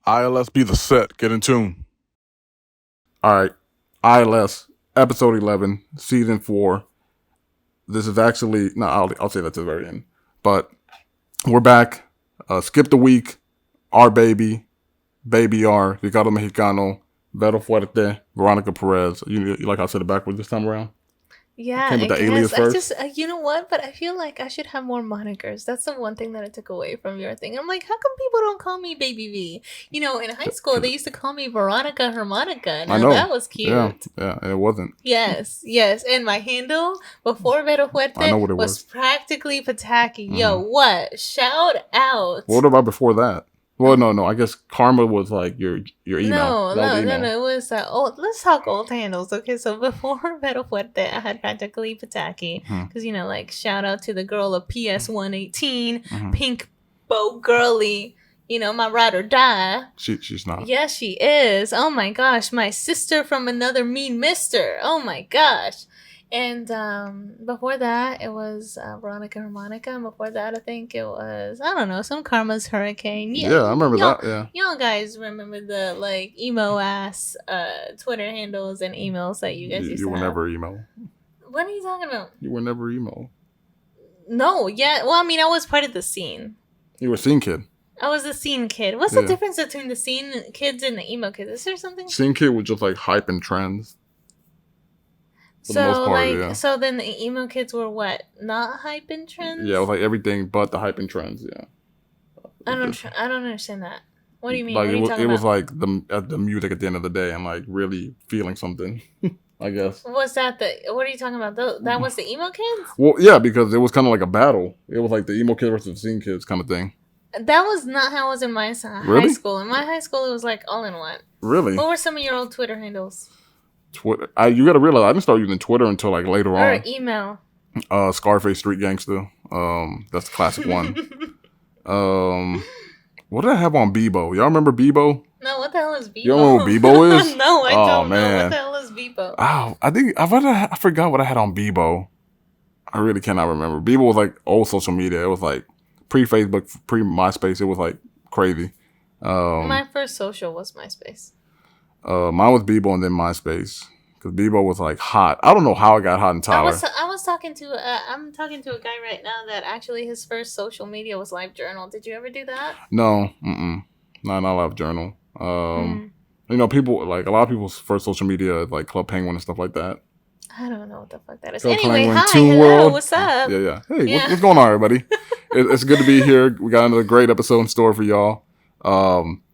ILS be the set. Get in tune. All right. ILS, episode 11, season 4. This is actually, no, I'll say that to the very end. But we're back. Skip the week. Our baby R, Ricardo Mexicano, Vero Fuerte, Veronica Perez. You like I said it backwards this time around? Yeah, Came with the alias I first. just, you know what? But I feel like I should have more monikers. That's the one thing that I took away from your thing. I'm like, how come people don't call me Baby V? You know, in high school, they used to call me Veronica Harmonica. I know. That was cute. Yeah, and it wasn't. Yes. And my handle before Vero Fuerte I know what it was practically Pataki. Mm-hmm. Yo, what? Shout out. What about before that? Well, no. I guess Karma was like your email. No. It was let's talk old handles. Okay, so before Vero Fuerte, I had practically Pataki because like shout out to the girl of PS 118, Pink Bow Girly. My ride or die. She's not. Yes, she is. Oh my gosh, my sister from another mean mister. Oh my gosh. And before that, it was Veronica Harmonica. And before that, I think it was, I don't know, some Karma's Hurricane. Yeah, I remember that, yeah. Y'all guys remember the, emo-ass Twitter handles and emails that you guys used to have? You were never emo. What are you talking about? You were never emo. No, yeah. Well, I mean, I was part of the scene. You were a scene kid. I was a scene kid. What's the difference between the scene kids and the emo kids? Is there something? Scene kid was just, like, hype and trends. So then the emo kids were what? Not hype and trends? Yeah, it was like everything but the hype and trends. Yeah. I don't understand that. What do you mean? Like what are you talking it was about? like the music at the end of the day and like really feeling something. I guess. Was that what are you talking about? That was the emo kids? Well, yeah, because it was kind of like a battle. It was like the emo kids versus the scene kids kind of thing. That was not how it was in my high school. In my high school, it was like all in one. Really? What were some of your old Twitter handles? Twitter. You got to realize I didn't start using Twitter until like later on. Or email. Scarface Street Gangster. That's the classic one. What did I have on Bebo? Y'all remember Bebo? No, what the hell is Bebo? You don't know what Bebo is? No, I don't know. What the hell is Bebo? Oh, I forgot what I had on Bebo. I really cannot remember. Bebo was like old social media. It was like pre-Facebook, pre-MySpace. It was like crazy. My first social was MySpace. Mine was Bebo and then MySpace because Bebo was like hot. I don't know how it got hot in Tyler. I was talking to I'm talking to a guy right now that actually his first social media was LiveJournal. Did you ever do that? No, not LiveJournal. People like a lot of people's first social media is like Club Penguin and stuff like that. I don't know what the fuck that is. Club Anyway, Penguin, hi, Toon hello, World. what's up? Yeah. Hey, what's going on, everybody? It's good to be here. We got another great episode in store for y'all.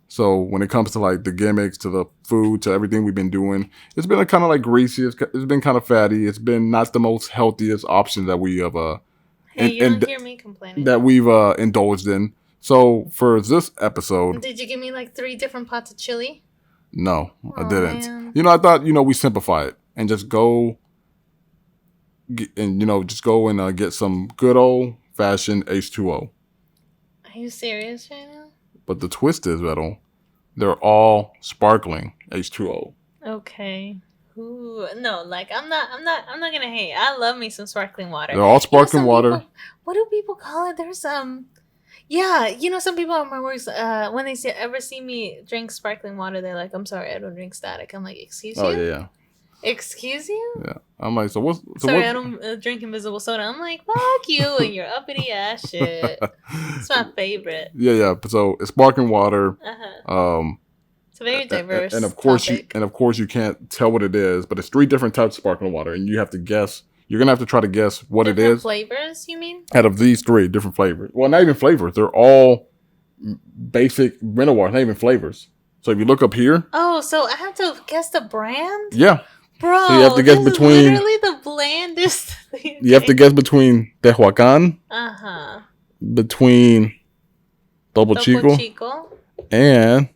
So when it comes to like the gimmicks, to the food, to everything we've been doing, it's been kind of like greasy. It's been kind of fatty. It's been not the most healthiest option that we have. You don't hear me complaining. That we've indulged in. So for this episode, did you give me like 3 different pots of chili? No, I didn't. Man. I thought we simplify it and just go and get some good old fashioned H2O. Are you serious right now? But the twist is, Vettel, they're all sparkling H2O. Okay. Ooh, no, like I'm not gonna hate. I love me some sparkling water. They're all sparkling water. What do people call it? There's some people are always when they ever see me drink sparkling water, they're like, "I'm sorry, I don't drink static." I'm like, "Excuse you?" Oh yeah. Excuse you? Yeah. I'm like, sorry, I don't drink invisible soda. I'm like, fuck you and your uppity ass shit. It's my favorite. Yeah. So it's sparkling water. It's a very diverse and of course topic. you can't tell what it is, but it's 3 different types of sparkling water, and you have to guess. You're gonna have to try to guess what it is. Flavors, you mean? Out of these 3 different flavors. Well, not even flavors. They're all basic mineral water, not even flavors. So if you look up here. Oh, so I have to guess the brand? Yeah. Bro, so you have to guess between. Is literally the blandest thing. You have to guess between Tehuacan. Between Topo Chico. And.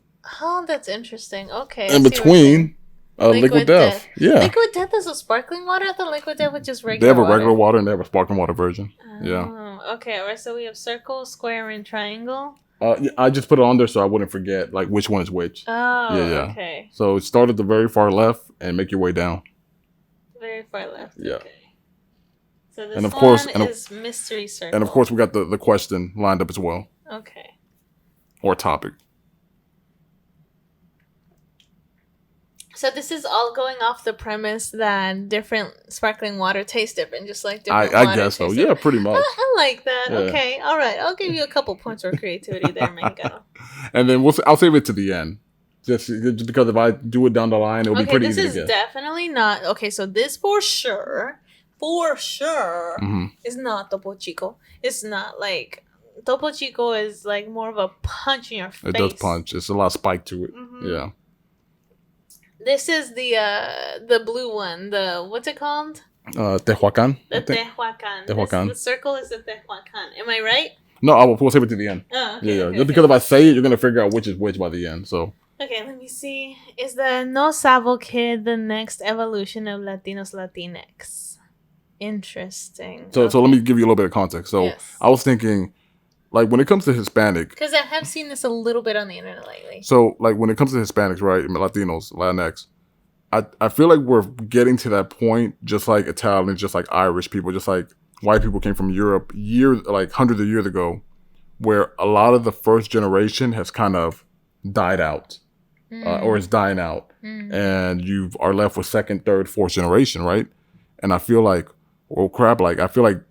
Oh, that's interesting. Okay. And between Liquid Death. Yeah. Liquid Death is a sparkling water? I thought Liquid Death was just regular They have a regular water and they have a sparkling water version. Yeah. Okay. All right. So we have circle, square, and triangle. I just put it on there so I wouldn't forget like which one is which. Oh, yeah. Okay. So start at the very far left and make your way down. Very far left. Yeah. Okay. So this is mystery circle. And of course we got the question lined up as well. Okay. Or topic. So this is all going off the premise that different sparkling water tastes different, just like different I water guess so. tastes Yeah, different. pretty much. I like that. Yeah. Okay, all right. I'll give you a couple points for creativity there, Mexicano. And then I'll save it to the end, just because if I do it down the line, it'll be pretty this easy is to guess. definitely not okay. So this for sure Mhm. is not Topo Chico. It's not like Topo Chico is like more of a punch in your face. It does punch. It's a lot of spike to it. Mhm. Yeah. This is the blue one. The what's it called? Tehuacan. The Tehuacan. Tehuacan. The circle is the Tehuacan. Am I right? No, we'll save it to the end. Oh, okay. Yeah. Okay, Just because if I say it, you're gonna figure out which is which by the end. So. Okay, let me see. Is the No Sabo kid the next evolution of Latinos LatinX? Interesting. So let me give you a little bit of context. So yes. I was thinking, like when it comes to Hispanic, because I have seen this a little bit on the internet lately. So like when it comes to Hispanics, right, Latinos, Latinx, I feel like we're getting to that point, just like Italians, just like Irish people, just like white people came from Europe like hundreds of years ago, where a lot of the first generation has kind of died out, or is dying out, and you are left with second, third, fourth generation, right? And I feel like, oh crap, like I feel like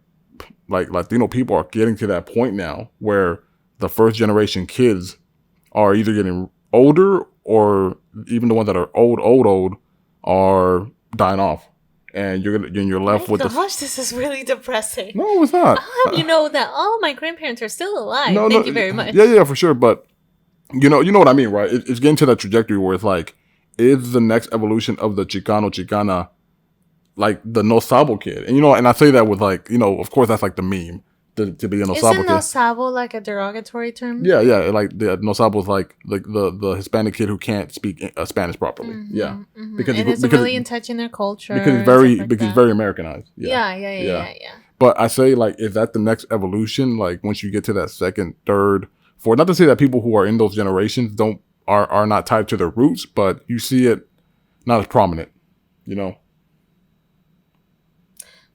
Latino people are getting to that point now where the first generation kids are either getting older or even the ones that are old are dying off, and you're left with gosh, this is really depressing. No, it's not. I'll have you know that all my grandparents are still alive. No, Thank you very much. Yeah, for sure. But you know what I mean, right? It's getting to that trajectory where it's like, is the next evolution of the Chicano Chicana like the No Sabo kid? And and I say that with like, of course that's like the meme. To be a No Sabo kid. Isn't No Sabo like a derogatory term? Yeah. Like the No Sabo is like the Hispanic kid who can't speak Spanish properly. Mm-hmm, yeah, because it's really in touch in their culture. Because he's very Americanized. Yeah. But I say, like, is that the next evolution? Like once you get to that second, third, fourth. Not to say that people who are in those generations are not tied to their roots, but you see it not as prominent.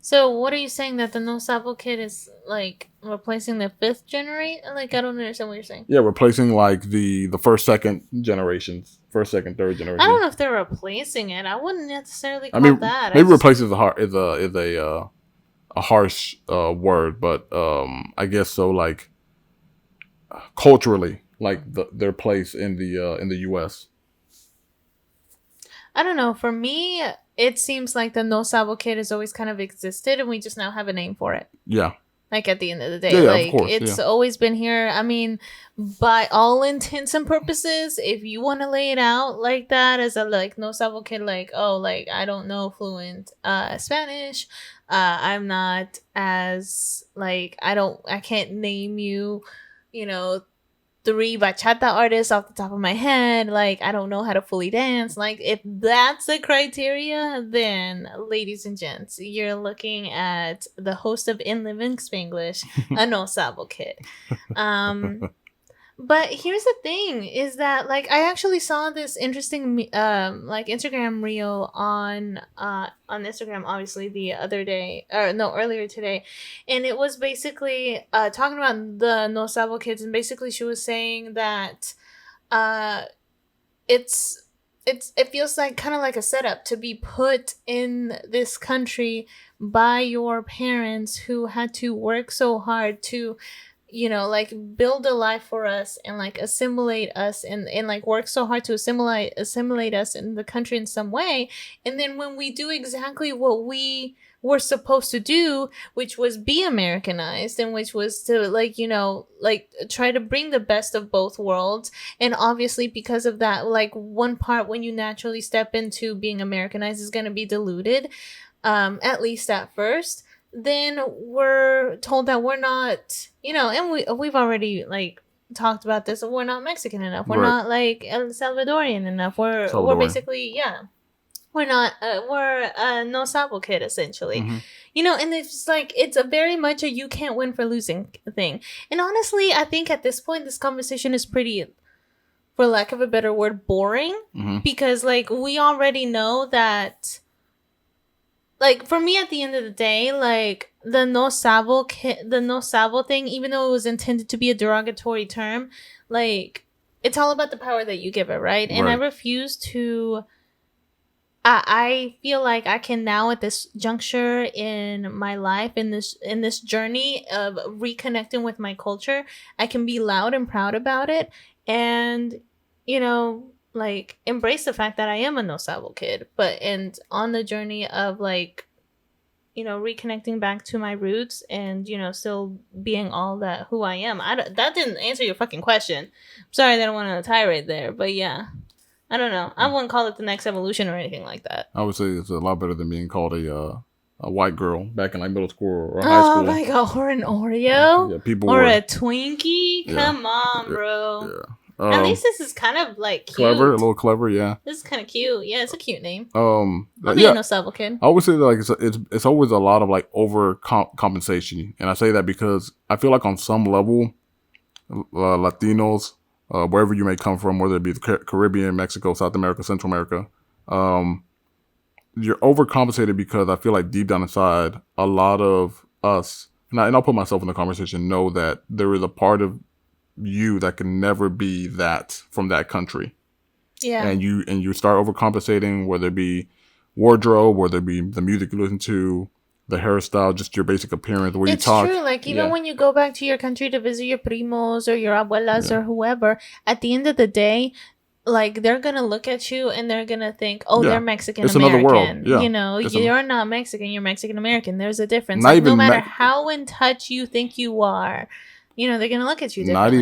So what are you saying, that the No Sabo kid is like replacing the fifth generation? Like I don't understand what you're saying. Yeah, replacing like the first, second generations, first, second, third generation. I don't know if they're replacing it. I wouldn't necessarily call that. Maybe replace is a harsh word, but I guess so. Like culturally, like their place in the U.S. I don't know. For me, it seems like the No Sabo kid has always kind of existed, and we just now have a name for it. Yeah. Like at the end of the day, like of course, it's always been here. I mean, by all intents and purposes, if you want to lay it out like that as a like No Sabo kid, like I don't know fluent Spanish, I'm not as like I can't name you, 3 bachata artists off the top of my head. Like, I don't know how to fully dance. Like, if that's the criteria, then, ladies and gents, you're looking at the host of In Living Spanglish, a No Sabo kid. But here's the thing, is that, like, I actually saw this interesting, like, Instagram reel on Instagram, obviously, the other day, earlier today, and it was basically talking about the No Sabo kids, and basically she was saying that it feels like kind of like a setup to be put in this country by your parents who had to work so hard to like build a life for us and like assimilate us and like work so hard to assimilate us in the country in some way. And then when we do exactly what we were supposed to do, which was be Americanized, and which was to like, try to bring the best of both worlds. And obviously because of that, like one part when you naturally step into being Americanized is going to be diluted, at least at first. Then we're told that we're not, and we've already like talked about this. We're not Mexican enough. We're not like El Salvadorian enough. We're basically we're not. We're a No Sabo kid essentially. Mm-hmm. And it's like it's a very much a you can't win for losing thing. And honestly, I think at this point this conversation is pretty, for lack of a better word, boring. Mm-hmm. Because like we already know that. Like, for me, at the end of the day, like, the No Sabo thing, even though it was intended to be a derogatory term, like, it's all about the power that you give it, right? And I refuse to I feel like I can now at this juncture in my life, in this journey of reconnecting with my culture, I can be loud and proud about it, and like embrace the fact that I am a No Sabo kid, but and on the journey of like reconnecting back to my roots and still being all that who I am. That didn't answer your fucking question. I'm sorry that I went on a tirade there, but yeah. I don't know. I wouldn't call it the next evolution or anything like that. I would say it's a lot better than being called a white girl back in like middle school or high Oh school. my god, or an Oreo? Yeah, people or were a Twinkie? Yeah. Come on, bro. Yeah. At least this is kind of like cute. Clever, a little clever, yeah. This is kind of cute. Yeah, it's a cute name. I'll be a No Sabo kid. I always say that, like it's always a lot of like over compensation, and I say that because I feel like on some level, Latinos, wherever you may come from, whether it be the Caribbean, Mexico, South America, Central America, you're overcompensated because I feel like deep down inside, a lot of us, and I'll put myself in the conversation, know that there is a part of you that can never be that from that country. Yeah. And you start overcompensating, whether it be wardrobe, whether it be the music you listen to, the hairstyle, just your basic appearance, the way you talk. It's true. Like, even when you go back to your country to visit your primos or your abuelas or whoever, at the end of the day, like, they're gonna look at you and they're gonna think, oh, they're Mexican American. It's another world. Yeah. You're not Mexican, you're Mexican American. There's a difference. Like, no matter how in touch you think you are, they're gonna look at you differently.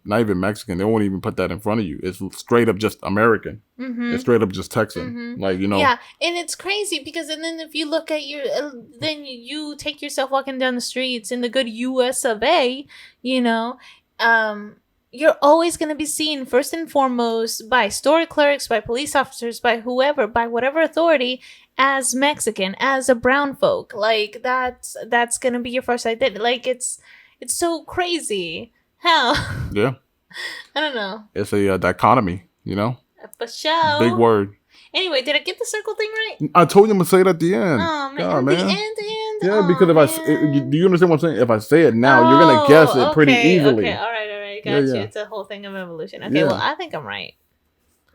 Not even Mexican. They won't even put that in front of you. It's straight up just American. Mm-hmm. It's straight up just Texan. Mm-hmm. Like, Yeah, and it's crazy because and then if you look at then you take yourself walking down the streets in the good U.S. of A. You're always gonna be seen first and foremost by store clerks, by police officers, by whoever, by whatever authority, as Mexican, as a brown folk. Like that's gonna be your first identity. Like it's so crazy. How? Yeah. I don't know. It's a dichotomy, For sure. Big word. Anyway, did I get the circle thing right? I told you I'm going to say it at the end. Oh, man. God, man. The end? Yeah, because do you understand what I'm saying? If I say it now, you're going to guess it pretty easily. Okay, all right. Got you. It's a whole thing of evolution. Okay, well, I think I'm right.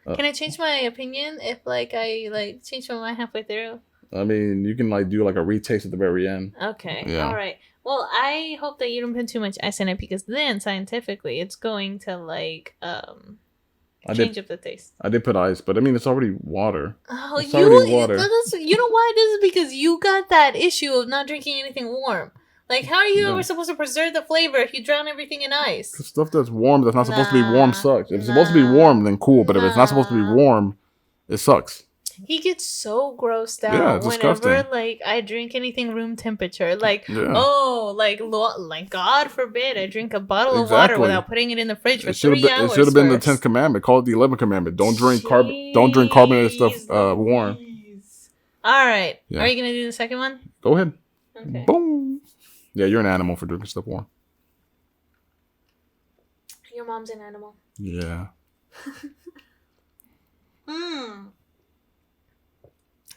Can I change my opinion if, I change my mind halfway through? I mean, you can, do, a retaste at the very end. Okay, all right. Well, I hope that you don't put too much ice in it because then, scientifically, it's going to, change up the taste. I did put ice, but, I mean, it's already water. Oh, it's already water. You know why? This is because you got that issue of not drinking anything warm. Like, how are you ever supposed to preserve the flavor if you drown everything in ice? The stuff that's warm that's not supposed to be warm sucks. If it's supposed to be warm, then cool. But if it's not supposed to be warm, it sucks. He gets so grossed out whenever I drink anything room temperature. God forbid I drink a bottle of water without putting it in the fridge for 3 hours. It should have been the 10th commandment. Call it the 11th commandment. Don't drink carbonated stuff warm. All right. Yeah. Are you gonna do the second one? Go ahead. Okay. Boom. Yeah, you're an animal for drinking stuff warm. Your mom's an animal. Yeah.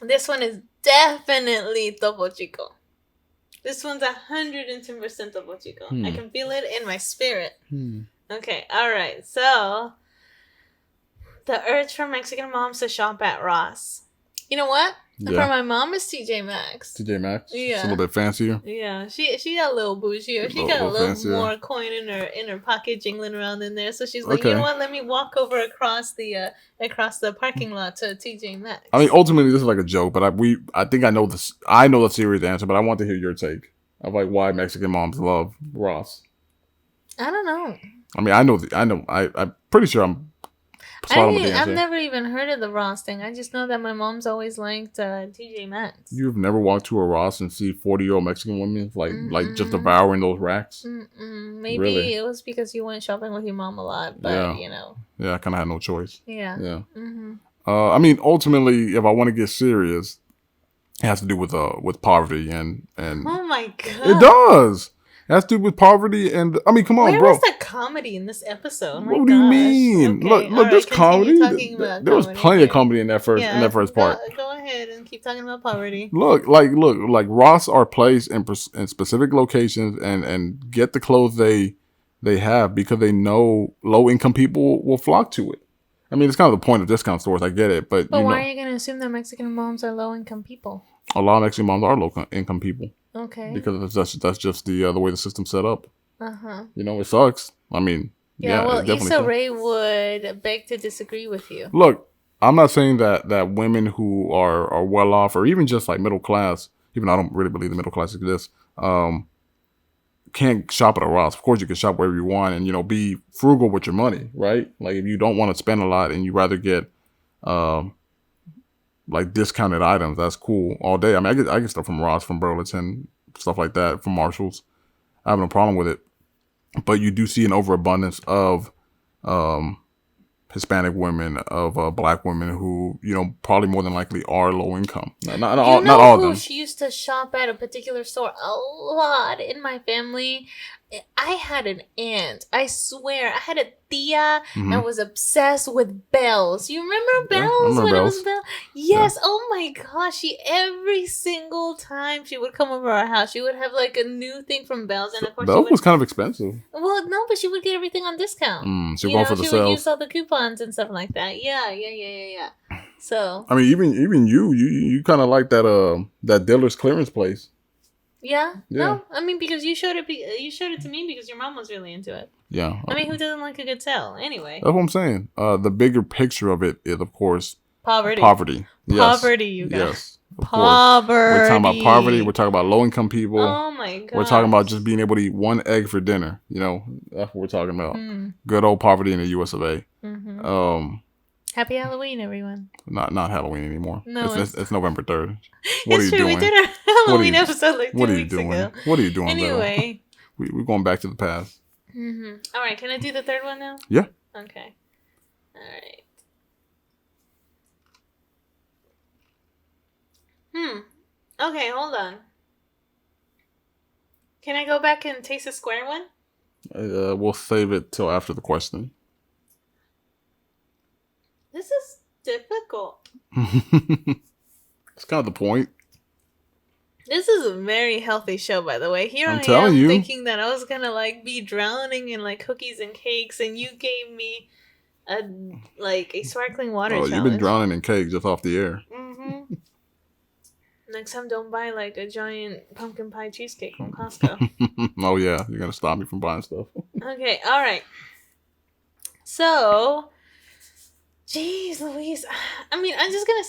This one is definitely Topo Chico. This one's 110% Topo Chico. I can feel it in my spirit. Okay, alright. So, the urge for Mexican moms to shop at Ross. You know what? Yeah. For my mom, it's TJ Maxx. TJ Maxx? Yeah. It's a little bit fancier. Yeah. She got a little bougie. She got a little more coin in her pocket jingling around in there. So she's like, you know what? Let me walk over across the parking lot to TJ Maxx. I mean, ultimately, this is like a joke, but I think I know this. I know the serious answer, but I want to hear your take of why Mexican moms love Ross. I don't know. I mean, I'm pretty sure I've never even heard of the Ross thing. I just know that my mom's always liked TJ Maxx. You've never walked to a Ross and see 40-year-old Mexican women like just devouring those racks? Maybe really? It was because you went shopping with your mom a lot, but Yeah, I kind of had no choice. Yeah. Yeah. I mean, ultimately, if I want to get serious, it has to do with poverty and. Oh my god! It does. It has to do with poverty and I mean, come on, bro. Where was the comedy in this episode? What do you mean? Okay. Look, there's comedy. There was plenty of comedy in that first part. Go ahead and keep talking about poverty. Look, Ross are placed in specific locations and get the clothes they have because they know low income people will flock to it. I mean, it's kind of the point of discount stores. I get it, but why are you going to assume that Mexican moms are low-income people? A lot of Mexican moms are low-income people. Okay. Because that's just the way the system's set up. Uh-huh. It sucks. I mean, well, Issa Rae would beg to disagree with you. Look, I'm not saying that women who are well off or even just like middle class, even though I don't really believe the middle class exists, can't shop at a Ross. Of course, you can shop wherever you want and, be frugal with your money, right? Like if you don't want to spend a lot and you rather get like discounted items, that's cool all day. I mean, I get stuff from Ross, from Burlington, stuff like that, from Marshalls. I have no problem with it. But you do see an overabundance of Hispanic women, of Black women who, probably more than likely are low income. Not all of them. She used to shop at a particular store a lot in my family. I had an aunt. I swear, I had a tia that was obsessed with bells. You remember bells? Yeah, I remember bells. It was bells? Yes. Yeah. Oh my gosh. Every single time she would come over our house, she would have like a new thing from bells, and of course, bells was kind of expensive. Well, no, but she would get everything on discount. She would go for the sales. She would use all the coupons and stuff like that. Yeah. So I mean, even you kind of like that dealer's clearance place. Yeah. No, I mean, because you showed it to me because your mom was really into it. Yeah. I mean, who doesn't like a good sale? Anyway. That's what I'm saying. The bigger picture of it is, of course, poverty. Yes. Poverty, you guys. Yes. Poverty. We're talking about poverty. We're talking about low-income people. Oh, my God. We're talking about just being able to eat one egg for dinner. That's what we're talking about. Good old poverty in the U.S. of A. Mm-hmm. Happy Halloween, everyone. Not Halloween anymore. No, it's November 3rd. What are you doing? We did our Halloween episode like 2 weeks ago. What are you doing? Anyway. We're going back to the past. Mm-hmm. All right. Can I do the third one now? Yeah. Okay. All right. Okay, hold on. Can I go back and taste the square one? We'll save it till after the question. This is difficult. It's kind of the point. This is a very healthy show, by the way. Here I'm I telling am you. thinking that I was gonna like be drowning in like cookies and cakes, and you gave me a sparkling water challenge. You've been drowning in cake just off the air. Mm-hmm. Next time, don't buy like a giant pumpkin pie cheesecake from Costco. Oh yeah, you're gonna stop me from buying stuff. Okay, all right. So, jeez Louise. I mean, I'm gonna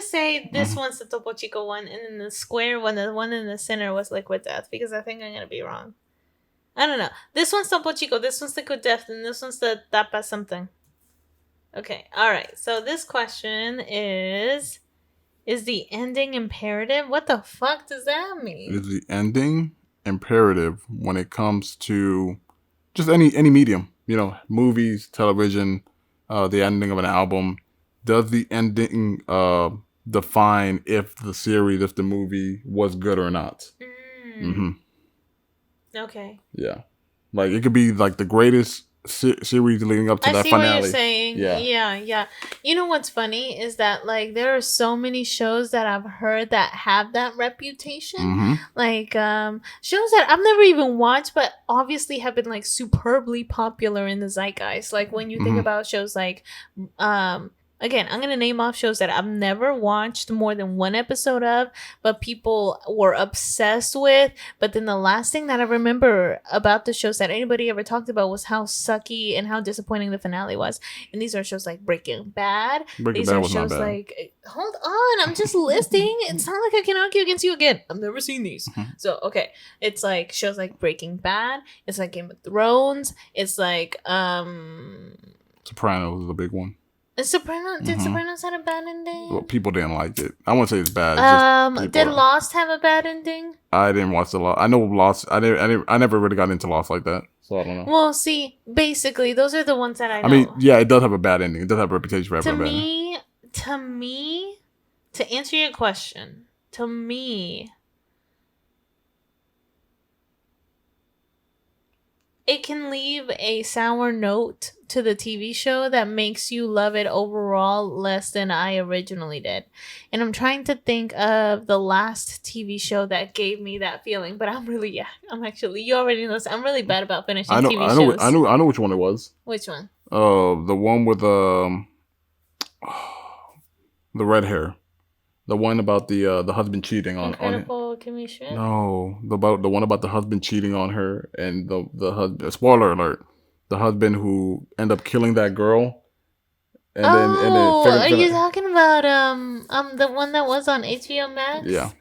say this one's the Topo Chico one, and then the square one, the one in the center was Liquid Death, because I think I'm gonna be wrong. I don't know. This one's Topo Chico, this one's Liquid Death, and this one's the Tapa something. Okay, all right. So this question is the ending imperative? What the fuck does that mean? Is the ending imperative when it comes to just any medium? Movies, television, the ending of an album. Does the ending define if the series, if the movie was good or not? Mm-hmm. Okay. Yeah. Like, it could be like the greatest series leading up to that finale. I see what you're saying. Yeah. You know what's funny is that like there are so many shows that I've heard that have that reputation. Mm-hmm. Like shows that I've never even watched, but obviously have been like superbly popular in the zeitgeist. Like when you think about shows like again, I'm going to name off shows that I've never watched more than one episode of, but people were obsessed with. But then the last thing that I remember about the shows that anybody ever talked about was how sucky and how disappointing the finale was. And these are shows like Breaking Bad. These are shows like, hold on, I'm just listing. It's not like I can argue against you again. I've never seen these. So, okay. It's like shows like Breaking Bad. It's like Game of Thrones. It's like, Sopranos is a big one. Did Sopranos have a bad ending? Well, people didn't like it. I won't say it's bad. Did Lost have a bad ending? I didn't watch the Lost. I know Lost. I never really got into Lost like that, so I don't know. Well, see, basically, those are the ones that I know. I mean, yeah, it does have a bad ending. It does have a reputation for having a bad ending. To me, to answer your question, to me, it can leave a sour note to the TV show that makes you love it overall less than I originally did. And I'm trying to think of the last TV show that gave me that feeling. But you already know this. I'm really bad about finishing TV shows. I know which one it was. Which one? The one with the red hair. The one about the husband cheating on him. Incredible Kimmy Schmidt. No, the one about the husband cheating on her and the husband. Spoiler alert: the husband who ended up killing that girl. And are you talking about the one that was on HBO Max? Yeah.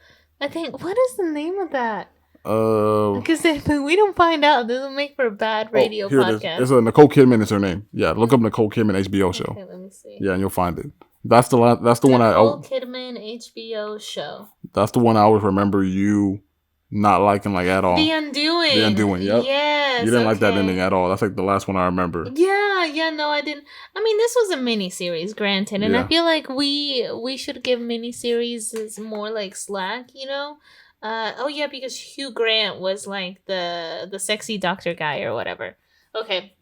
I think, what is the name of that? Because if we don't find out, this will make for a bad radio podcast. It's Nicole Kidman is her name. Yeah, look up Nicole Kidman HBO show. Okay, let me see. Yeah, and you'll find it. That's the one Nicole Kidman HBO show. That's the one I always remember you not liking like at all. The Undoing. The Undoing. Yep. Yes. You didn't like that ending at all. That's like the last one I remember. Yeah. No, I didn't. I mean, this was a miniseries, granted, and I feel like we should give miniseries more like slack, you know. Because Hugh Grant was like the sexy doctor guy or whatever. Okay.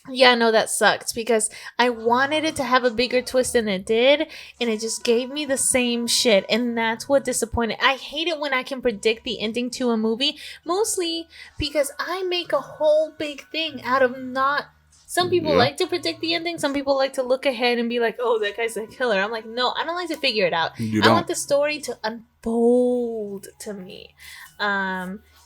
Yeah, no, that sucked because I wanted it to have a bigger twist than it did, and it just gave me the same shit, and that's what disappointed. I hate it when I can predict the ending to a movie, mostly because I make a whole big thing out of not. Some people like to predict the ending. Some people like to look ahead and be like, "Oh, that guy's a killer." I'm like, no, I don't like to figure it out. I want the story to unfold to me.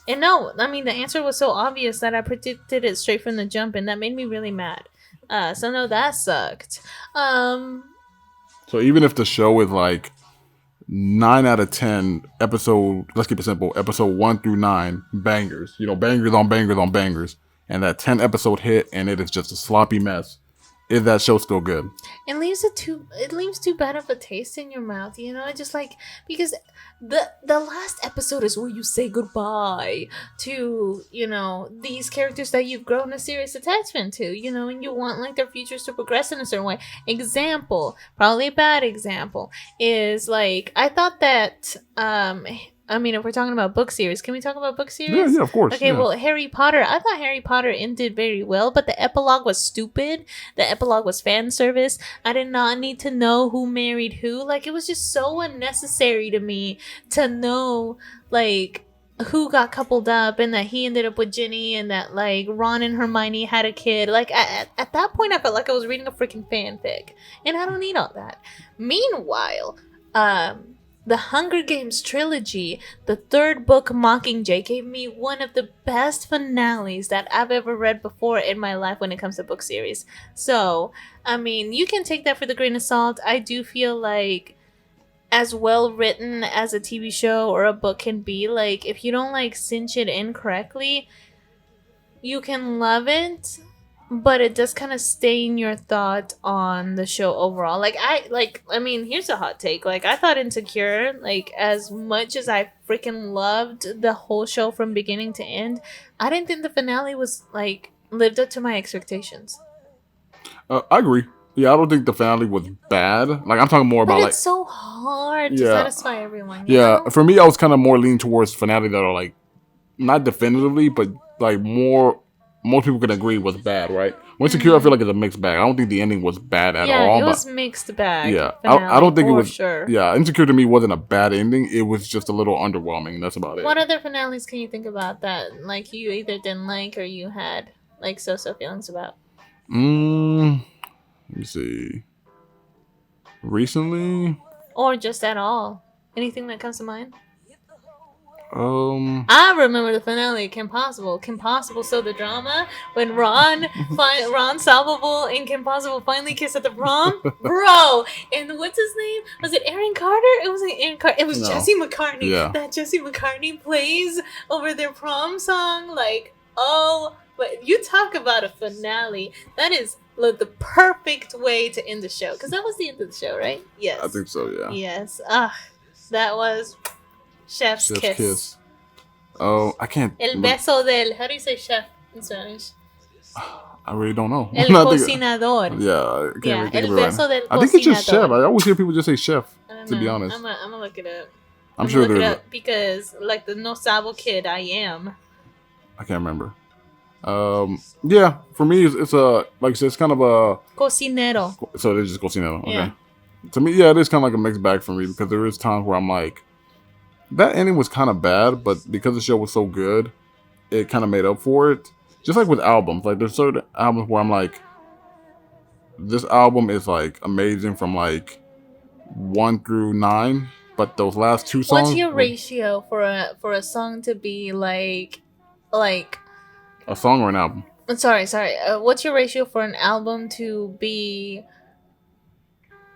And no, I mean, the answer was so obvious that I predicted it straight from the jump, and that made me really mad. So no, that sucked. So even if the show is like 9 out of 10 episode, let's keep it simple, episode 1 through 9, bangers, bangers on bangers on bangers, and that 10 episode hit and it is just a sloppy mess, is that show still good? It leaves too bad of a taste in your mouth, just like, because the last episode is where you say goodbye to, these characters that you've grown a serious attachment to, and you want like their futures to progress in a certain way. Example, probably a bad example, is like, I thought that if we're talking about book series, can we talk about book series? Yeah, of course. Okay, well, Harry Potter. I thought Harry Potter ended very well, but the epilogue was stupid. The epilogue was fan service. I did not need to know who married who. Like, it was just so unnecessary to me to know, like, who got coupled up and that he ended up with Ginny and that, like, Ron and Hermione had a kid. Like, at that point, I felt like I was reading a freaking fanfic. And I don't need all that. Meanwhile, the Hunger Games trilogy, the third book, Mockingjay, gave me one of the best finales that I've ever read before in my life when it comes to book series. So, I mean, you can take that for the grain of salt. I do feel like, as well written as a TV show or a book can be, like, if you don't, like, cinch it in correctly, you can love it, but it does kind of stain your thought on the show overall. Here's a hot take. Like, I thought Insecure, like, as much as I freaking loved the whole show from beginning to end, I didn't think the finale was, like, lived up to my expectations. I agree. Yeah, I don't think the finale was bad. Like, I'm talking more about, it's so hard to satisfy everyone. You know? For me, I was kind of more leaning towards finale that are, like, not definitively, but, like, most people can agree was bad, right? Insecure, I feel like it's a mixed bag. I don't think the ending was bad at all. Yeah, it was mixed bag. Yeah, I don't think it was. Sure. Yeah, Insecure to me wasn't a bad ending. It was just a little underwhelming. That's about it. What other finales can you think about that, like, you either didn't like or you had, like, so-so feelings about? Let me see. Recently? Or just at all? Anything that comes to mind? I remember the finale of Kim Possible. Kim Possible, so the drama when Ron Salvable and Kim Possible finally kiss at the prom, bro. And what's his name? Was it Aaron Carter? It wasn't Aaron Carter. It was Jesse McCartney. Yeah. That Jesse McCartney plays over their prom song. Like, but you talk about a finale. That is the perfect way to end the show, because that was the end of the show, right? Yes. I think so. Yeah. Yes. That was. Chef's kiss. Oh, I can't. El beso del. How do you say chef in Spanish? I really don't know. El cocinador. Yeah, I can't El beso del cocinador. I think it's just chef. I always hear people just say chef. To be honest, I'm gonna look it up. I'm sure there's because, like, the No Sabo kid, I am. I can't remember. Yeah, for me, it's a, like I said, it's kind of a cocinero. So it's just cocinero. Okay. Yeah. To me, yeah, it is kind of like a mixed bag for me, because there is times where I'm like, that ending was kind of bad, but because the show was so good, it kind of made up for it. Just like with albums, like there's certain albums where I'm like, this album is like amazing from like 1 through 9, but those last two songs. What's your ratio for a song to be like a song or an album? Sorry. What's your ratio for an album to be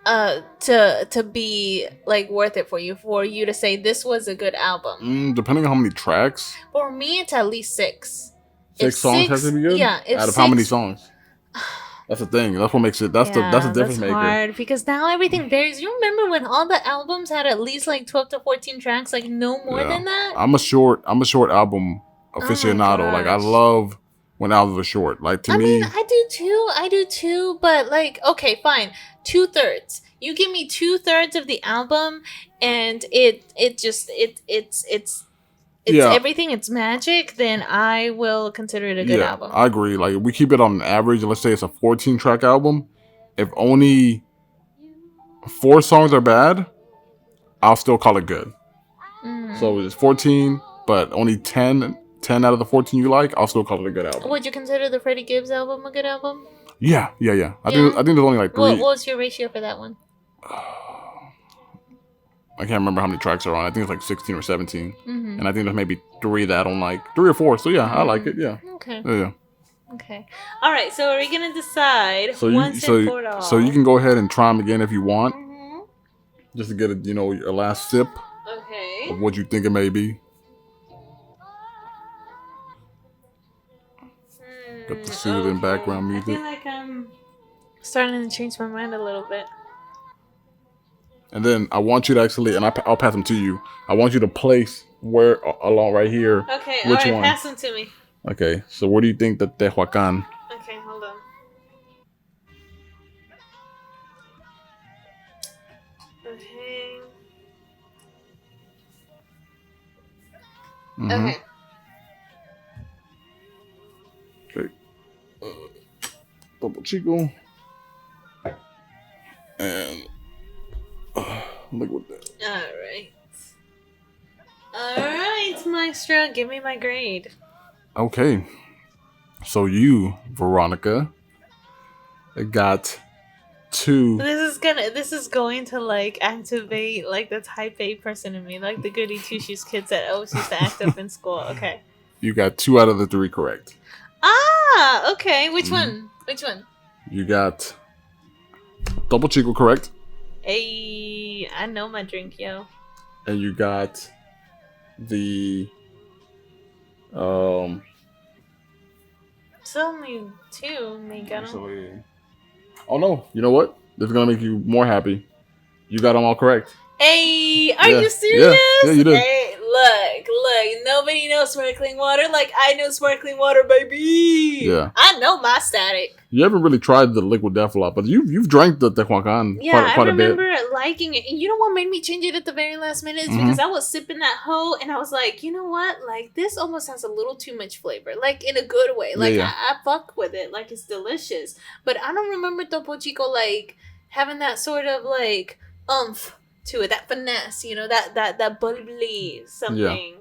to be like worth it for you to say this was a good album? Depending on how many tracks. For me, it's at least 6. Six songs has to be good. Yeah. Out of how many songs? That's the thing. That's what makes it. That's the difference maker. That's hard because now everything varies. You remember when all the albums had at least like 12 to 14 tracks, like no more than that? I'm a short album aficionado. Like I love when albums are short. Like to me, I do too. But like, okay, fine, 2/3. You give me 2/3 of the album, and it's everything. It's magic. Then I will consider it a good album. I agree. Like if we keep it on an average. Let's say it's a 14-track album. If only 4 songs are bad, I'll still call it good. So it's 14, but only 10 out of the 14 you like, I'll still call it a good album. Would you consider the Freddie Gibbs album a good album? Yeah. I think there's only like 3. What was your ratio for that one? I can't remember how many tracks are on. I think it's like 16 or 17. And I think there's maybe 3 that I don't like. 3 or 4. So yeah, I like it. Yeah. Okay. Yeah. Okay. All right. So are we gonna decide once and for all? So you can go ahead and try them again if you want, just to get a last sip of what you think it may be. Got the soothing background music. I feel like I'm starting to change my mind a little bit. And then I want you to actually, and I'll pass them to you. I want you to place where along right here. Okay, which all right, one? pass them to me. Okay, so where do you think that Tehuacan? Okay, hold on. Okay. Okay. Okay. Double Chico. And look what that. All right, Maestro, give me my grade. Okay. So you, Veronica, got 2. This is going to like activate like the type A person in me, like the goody two shoes kids that always used to act up in school. Okay. You got 2 out of the 3 correct. Ah, okay. Which one? You got Double Chico correct. Hey, I know my drink, yo. And you got the It's only 2, Miguel. Actually, oh no! You know what? This is gonna make you more happy. You got them all correct. Hey, are you serious? Yeah, you did. Hey, look, nobody knows sparkling water like I know sparkling water, baby. Yeah. I know my static. You haven't really tried the liquid death a lot, but you've drank the Tehuacan quite a bit. I remember liking it. And you know what made me change it at the very last minute? Is because I was sipping that hoe and I was like, you know what? Like, this almost has a little too much flavor. Like, in a good way. Like, I fuck with it. Like, it's delicious. But I don't remember Topo Chico, like, having that sort of, like, oomph to it. That finesse, that bubbly something.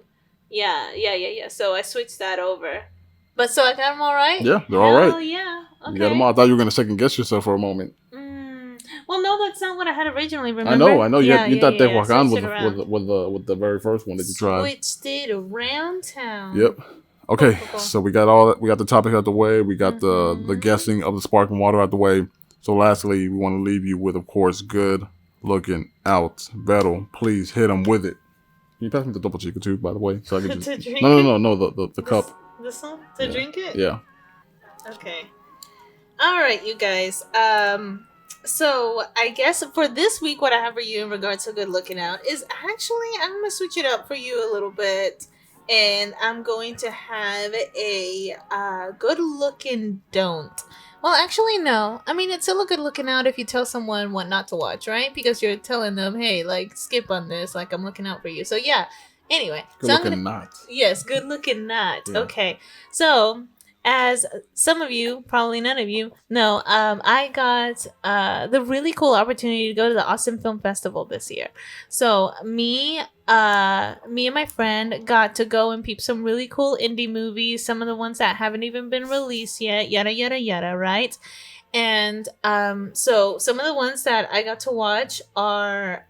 Yeah. So I switched that over. But so I got them all right? Yeah, they're all right. Oh, yeah. Okay. You got them all. I thought you were going to second guess yourself for a moment. Well, no, that's not what I had originally. Remember? I know. You thought Tehuacan was the very first one that you tried. Switched it around town. Yep. Okay, so we got all that. We got the topic out the way. We got the guessing of the sparkling water out the way. So lastly, we want to leave you with, of course, good looking out. Vero, please hit them with it. Can you pass me the double chico too, by the way? So I can just no, the cup. This one to drink it? Yeah. Okay. All right, you guys. So I guess for this week, what I have for you in regards to good looking out is actually I'm gonna switch it up for you a little bit, and I'm going to have a good looking don't. Well, actually, no. I mean, it's still a good looking out if you tell someone what not to watch, right? Because you're telling them, hey, like, skip on this. Like, I'm looking out for you. So, yeah. Anyway. Good looking not. Yes, good looking not. Yeah. Okay. So, as some of you, probably none of you, know, I got the really cool opportunity to go to the Austin Film Festival this year. So, me and my friend got to go and peep some really cool indie movies, some of the ones that haven't even been released yet, yada, yada, yada, right? And so some of the ones that I got to watch are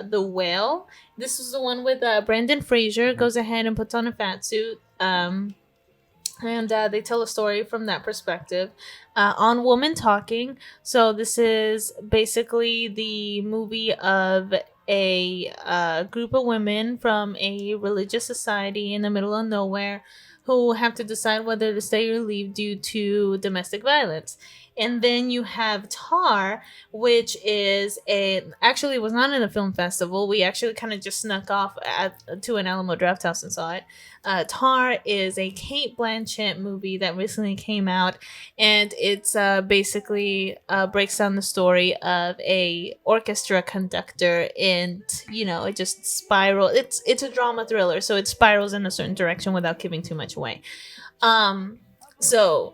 The Whale. This is the one with Brendan Fraser goes ahead and puts on a fat suit. And they tell a story from that perspective. On Woman Talking, so this is basically the movie of a group of women from a religious society in the middle of nowhere who have to decide whether to stay or leave due to domestic violence. And then you have Tar, which is a actually was not in a film festival. We actually kind of just snuck off to an Alamo Draft House and saw it. Tar is a Kate Blanchett movie that recently came out, and it's basically breaks down the story of a orchestra conductor, and it just spiral. It's a drama thriller, so it spirals in a certain direction without giving too much away. So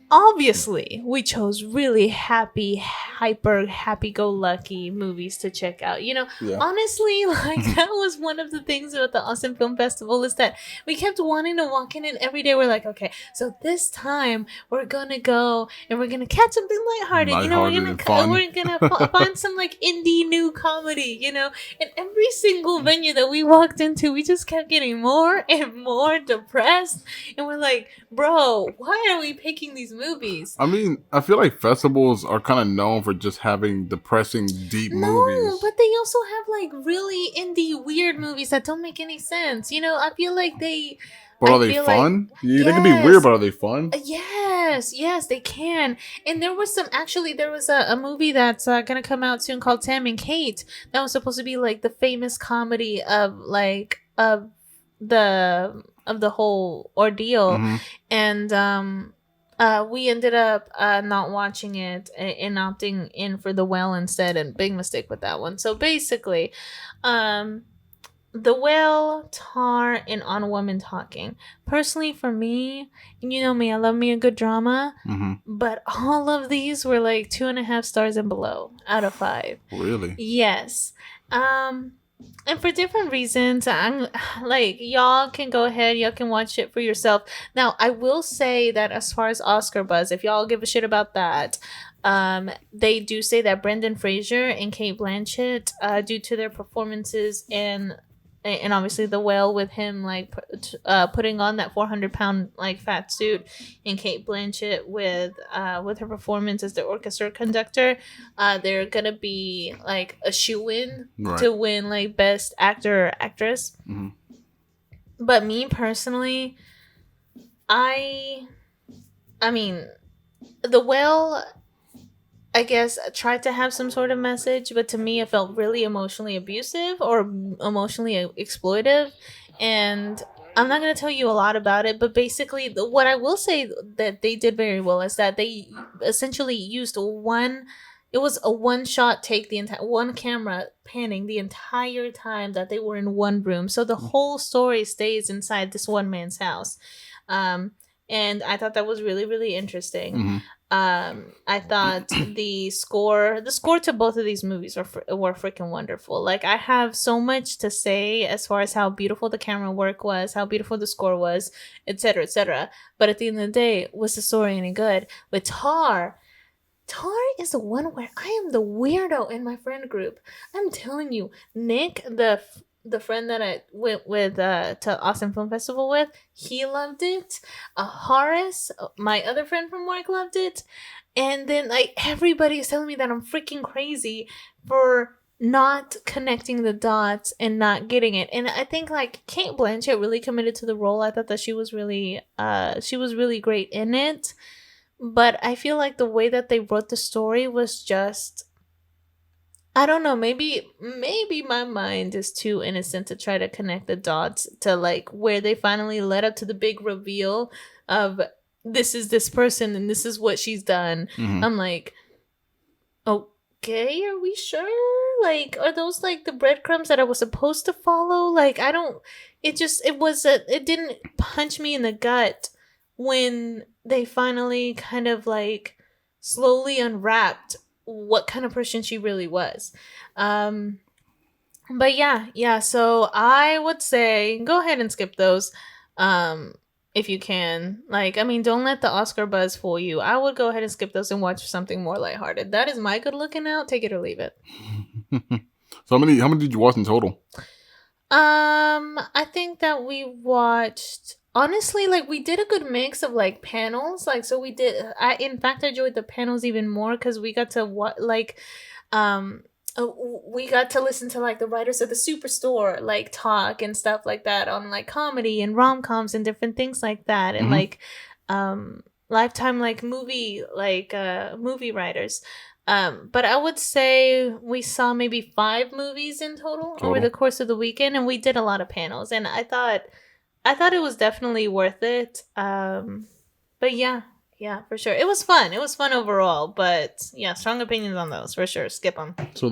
obviously we chose really happy, hyper happy-go-lucky movies to check out. Yeah. Honestly, like that was one of the things about the Austin Film Festival, is that we kept wanting to walk in, and every day we're like, okay, so this time we're gonna go and we're gonna catch something lighthearted. We're gonna find some like indie new comedy. And every single venue that we walked into, we just kept getting more and more depressed, and we're like, bro, why are we picking these movies? I mean, I feel like festivals are kind of known for just having depressing, deep movies. No, but they also have like really indie weird movies that don't make any sense. I feel like they. But are I they feel fun? like- Yeah, they can be weird, but are they fun? Yes, they can. And there was a movie that's gonna come out soon called Sam and Kate that was supposed to be like the famous comedy of the whole ordeal. Mhm. And we ended up not watching it and opting in for The Whale instead, and big mistake with that one. So basically, The Whale, Tar, and On Woman Talking. Personally, for me, you know me, I love me a good drama, but all of these were like 2.5 stars and below out of 5. Really? Yes. And for different reasons, I'm like, y'all can go ahead, y'all can watch it for yourself. Now, I will say that as far as Oscar buzz, if y'all give a shit about that, they do say that Brendan Fraser and Kate Blanchett, due to their performances and obviously The Whale with him like putting on that 400-pound like fat suit, and Kate Blanchett with her performance as the orchestra conductor, they're gonna be like a shoe-in to win like best actor or actress. But me personally, I mean, The Whale, I guess, tried to have some sort of message, but to me it felt really emotionally abusive or emotionally exploitive. And I'm not going to tell you a lot about it, but basically what I will say that they did very well is that they essentially used it was a one-shot take, the entire one camera panning the entire time that they were in one room. So the whole story stays inside this one man's house. And I thought that was really, really interesting. I thought the score to both of these movies were freaking wonderful. Like, I have so much to say as far as how beautiful the camera work was, how beautiful the score was, etc., etc. But at the end of the day, was the story any good? With Tar is the one where I am the weirdo in my friend group. I'm telling you, Nick, the friend that I went with to Austin Film Festival with, he loved it. Horace, my other friend from work, loved it. And then like everybody is telling me that I'm freaking crazy for not connecting the dots and not getting it. And I think like Kate Blanchett really committed to the role. I thought that she was really great in it. But I feel like the way that they wrote the story was just, I don't know, maybe my mind is too innocent to try to connect the dots to like where they finally led up to the big reveal of this is this person and this is what she's done. I'm like, okay, are we sure? Like, are those like the breadcrumbs that I was supposed to follow? Like, I don't, it didn't punch me in the gut when they finally kind of like slowly unwrapped what kind of person she really was. But yeah, so I would say go ahead and skip those. if you can. Like, I mean, don't let the Oscar buzz fool you. I would go ahead and skip those and watch something more lighthearted. That is my good looking out. Take it or leave it. So how many did you watch in total? I think that we watched, honestly, like, we did a good mix of like panels. Like, so we did. In fact, I enjoyed the panels even more because we got to um we got to listen to like the writers of the Superstore like talk and stuff like that on like comedy and rom-coms and different things like that, and like lifetime like movie writers. But I would say we saw maybe 5 movies in total over the course of the weekend, and we did a lot of panels, and I thought it was definitely worth it. But yeah, for sure. It was fun. It was fun overall, but yeah, strong opinions on those for sure. Skip them. So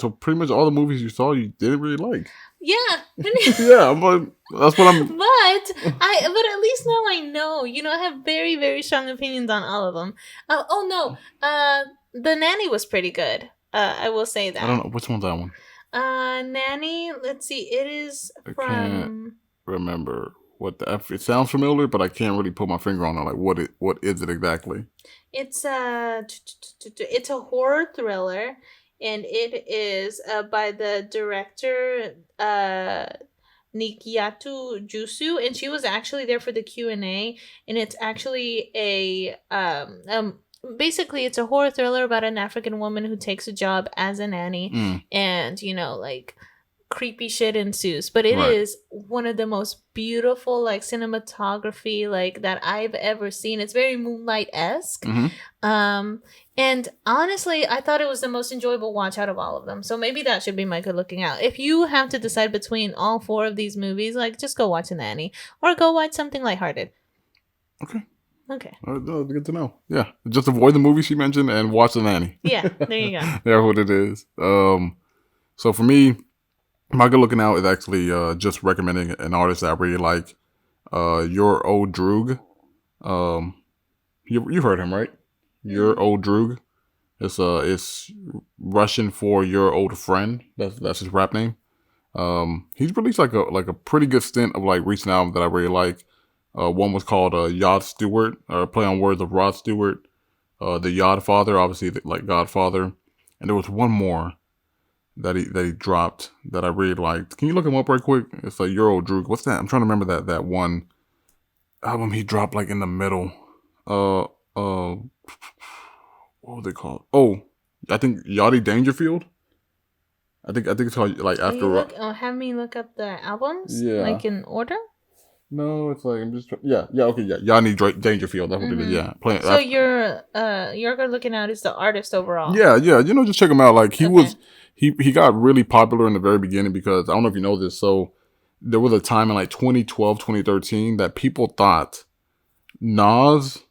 pretty much all the movies you saw, you didn't really like. Yeah. Yeah, but that's what I'm. But at least now I know. You know, I have very, very strong opinions on all of them. The Nanny was pretty good. I will say that. I don't know which one's that one. Nanny. Let's see. It is I from. can't remember what it sounds familiar, but I can't really put my finger on it. Like what is it exactly? It's a horror thriller, and it is by the director Nikiatu Jusu, and she was actually there for the Q&A, and it's actually basically it's a horror thriller about an African woman who takes a job as a nanny, and like creepy shit ensues, but it is one of the most beautiful like cinematography like that I've ever seen. It's very Moonlight-esque. And honestly, I thought it was the most enjoyable watch out of all of them, so maybe that should be my good looking out. If you have to decide between all 4 of these movies, like, just go watch a nanny or go watch something lighthearted. Okay. Good to know. Yeah, just avoid the movie she mentioned and watch the nanny. Yeah, there you go. That's what it is. So for me, my good looking out is actually just recommending an artist that I really like. Your Old Droog. You've heard him, right? Your Old Droog. It's Russian for your old friend. That's his rap name. He's released like a pretty good stint of like recent albums that I really like. One was called Yod Stewart, or play on words of Rod Stewart. The Yod Father, obviously like Godfather. And there was one more that he dropped that I really liked. Can you look him up right quick? It's like Your Old Droog. What's that? I'm trying to remember that one album he dropped like in the middle. What was it called? Oh, I think Yachty Dangerfield. I think it's called like after. Have me look up the albums. Yeah. Like in order. No, it's like I'm just okay, yeah, Yachty Dangerfield. That's what it is. Yeah, playing. So you're good looking out is the artist overall. Yeah, just check him out. Like he got really popular in the very beginning because I don't know if you know this. So there was a time in like 2012, 2013 that people thought Nas.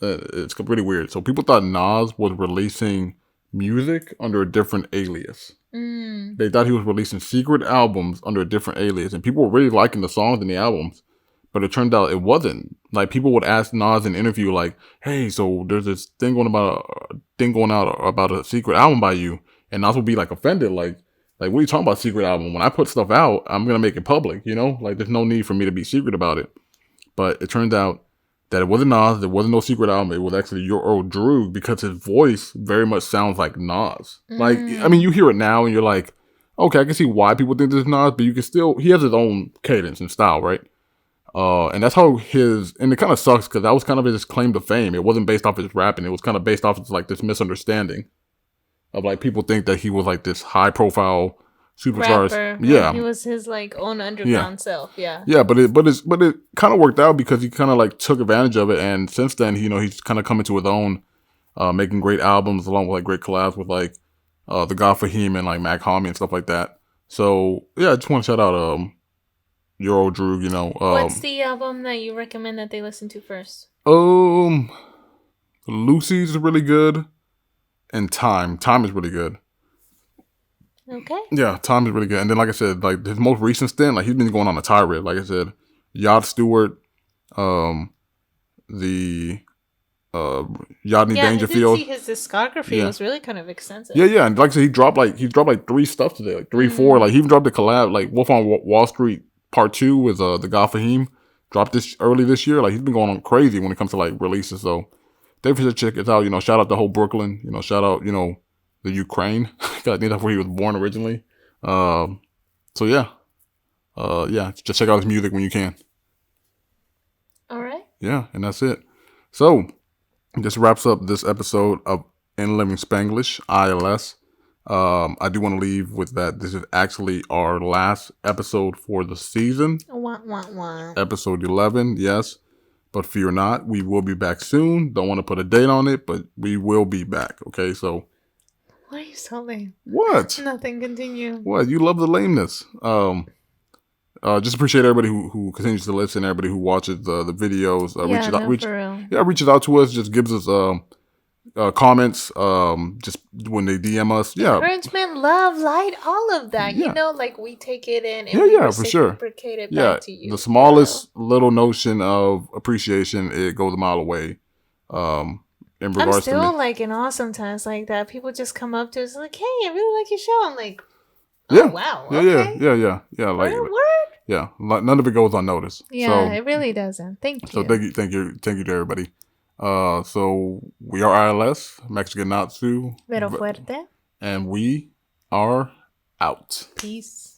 It's really weird. So people thought Nas was releasing music under a different alias. They thought he was releasing secret albums under a different alias, and people were really liking the songs and the albums. But it turned out it wasn't. Like, people would ask Nas in an interview, like, "Hey, so there's this thing going out about a secret album by you," and Nas would be like offended, like what are you talking about, secret album? When I put stuff out, I'm gonna make it public, Like, there's no need for me to be secret about it. But it turned out that it wasn't Nas. There wasn't no secret album. It was actually Your Old Droog because his voice very much sounds like Nas. Like, I mean, you hear it now and you're like, okay, I can see why people think this is Nas, but you can still, he has his own cadence and style, right? And that's how and it kind of sucks because that was kind of his claim to fame. It wasn't based off his rapping. It was kind of based off of like this misunderstanding of like people think that he was like this high profile superstar. Rapper. Yeah. He was his like own underground self. Yeah. Yeah, but it kind of worked out because he kind of like took advantage of it, and since then, he's kind of come into his own, making great albums along with like great collabs with like the God Fahim and like Mac Homie and stuff like that. So yeah, I just want to shout out Your Old Droog. What's the album that you recommend that they listen to first? Lucy's really good, and Time is really good. Okay. Yeah, Time is really good. And then, like I said, like his most recent stint, like he's been going on a tirade. Like I said, Yod Stewart, the Yodney Dangerfield. I did see his discography. It was really kind of extensive. Yeah, and like I said, he dropped like 3 stuff today, like 3, 4. Like he even dropped a collab, like Wolf on Wall Street Part 2 with the God Fahim. dropped this early this year. Like he's been going on crazy when it comes to like releases. So definitely should check it out. Shout out the whole Brooklyn. Shout out the Ukraine. I think that's where he was born originally. So yeah, just check out his music when you can. All right. Yeah, and that's it. So this wraps up this episode of In Living Spanglish, ILS. I do want to leave with that. This is actually our last episode for the season. Wah, wah, wah. Episode 11, yes. But fear not, we will be back soon. Don't want to put a date on it, but we will be back. Okay, so. Why are you so lame? What? Nothing. Continue. What? You love the lameness. Just appreciate everybody who continues to listen, everybody who watches the videos. Reaches out to us, just gives us comments, just when they DM us. Yeah. Encouragement, love, light, all of that. Yeah. Like we take it in and we for sure. Reciprocate it back to you. The smallest little notion of appreciation, it goes a mile away. In regards I'm still to me. like in awe sometimes like that. People just come up to us like, "Hey, I really like your show." I'm like, "Oh wow, okay. Yeah. Like word. Yeah, none of it goes unnoticed. Yeah, so, it really doesn't. Thank you. So thank you to everybody. So we are ILS, Mexican Natsu, Vero Fuerte, and we are out. Peace.